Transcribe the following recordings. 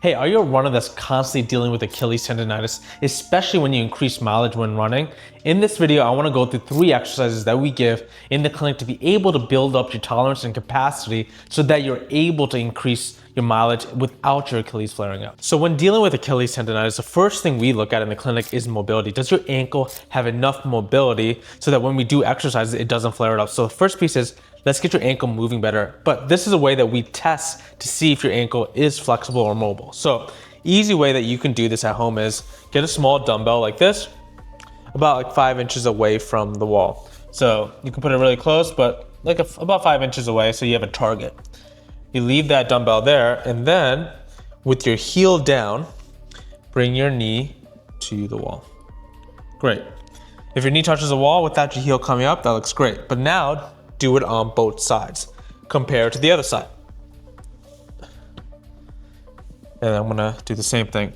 Hey, are you a runner that's constantly dealing with Achilles tendonitis, especially when you increase mileage when running? In this video, I want to go through 3 exercises that we give in the clinic to be able to build up your tolerance and capacity so that you're able to increase your mileage without your Achilles flaring up. So when dealing with Achilles tendonitis, the first thing we look at in the clinic is mobility. Does your ankle have enough mobility so that when we do exercises, it doesn't flare it up? So the first piece is, let's get your ankle moving better. But this is a way that we test to see if your ankle is flexible or mobile. So easy way that you can do this at home is get a small dumbbell like this, about like 5 inches away from the wall. So you can put it really close, but like about 5 inches away so you have a target. You leave that dumbbell there, and then with your heel down, bring your knee to the wall. Great. If your knee touches the wall without your heel coming up, that looks great. But now do it on both sides. Compare to the other side. And I'm gonna do the same thing.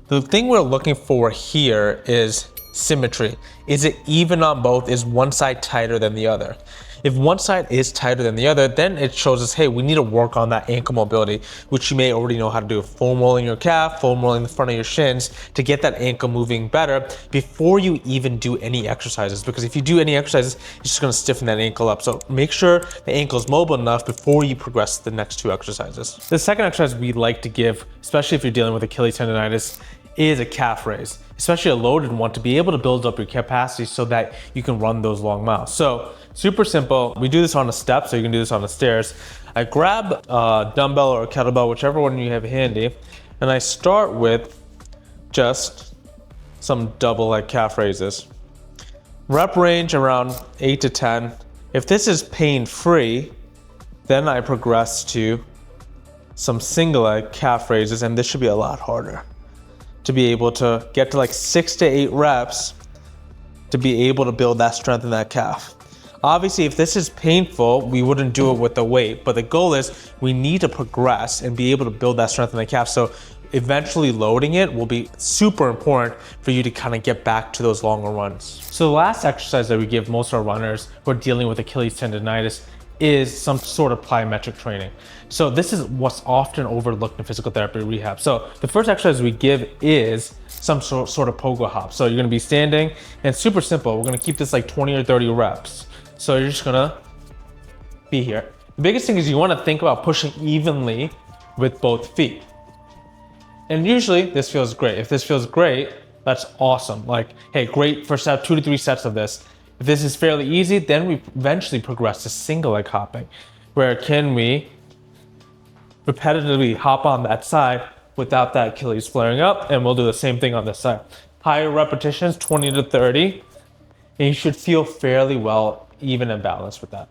The thing we're looking for here is symmetry. Is it even on both? Is one side tighter than the other? If one side is tighter than the other, then it shows us, hey, we need to work on that ankle mobility, which you may already know how to do. Foam rolling your calf, foam rolling the front of your shins to get that ankle moving better before you even do any exercises. Because if you do any exercises, it's just gonna stiffen that ankle up. So make sure the ankle is mobile enough before you progress to the next 2 exercises. The second exercise we like to give, especially if you're dealing with Achilles tendonitis, is a calf raise, especially a loaded one, to be able to build up your capacity so that you can run those long miles. So super simple. We do this on a step, so you can do this on the stairs. I grab a dumbbell or a kettlebell, whichever one you have handy, and I start with just some double leg calf raises. Rep range around 8 to 10. If this is pain-free, then I progress to some single leg calf raises, and this should be a lot harder, to be able to get to like 6 to 8 reps to be able to build that strength in that calf. Obviously, if this is painful, we wouldn't do it with the weight, but the goal is we need to progress and be able to build that strength in the calf. So eventually loading it will be super important for you to kind of get back to those longer runs. So the last exercise that we give most of our runners who are dealing with Achilles tendonitis is some sort of plyometric training. So this is what's often overlooked in physical therapy rehab. So the first exercise we give is some sort of pogo hop. So you're gonna be standing, and super simple. We're gonna keep this like 20 or 30 reps. So you're just gonna be here. The biggest thing is you wanna think about pushing evenly with both feet. And usually this feels great. If this feels great, that's awesome. Like, hey, great first set, 2 to 3 sets of this. If this is fairly easy, then we eventually progress to single leg hopping, where can we repetitively hop on that side without that Achilles flaring up, and we'll do the same thing on this side. Higher repetitions, 20 to 30, and you should feel fairly well, even and balanced with that.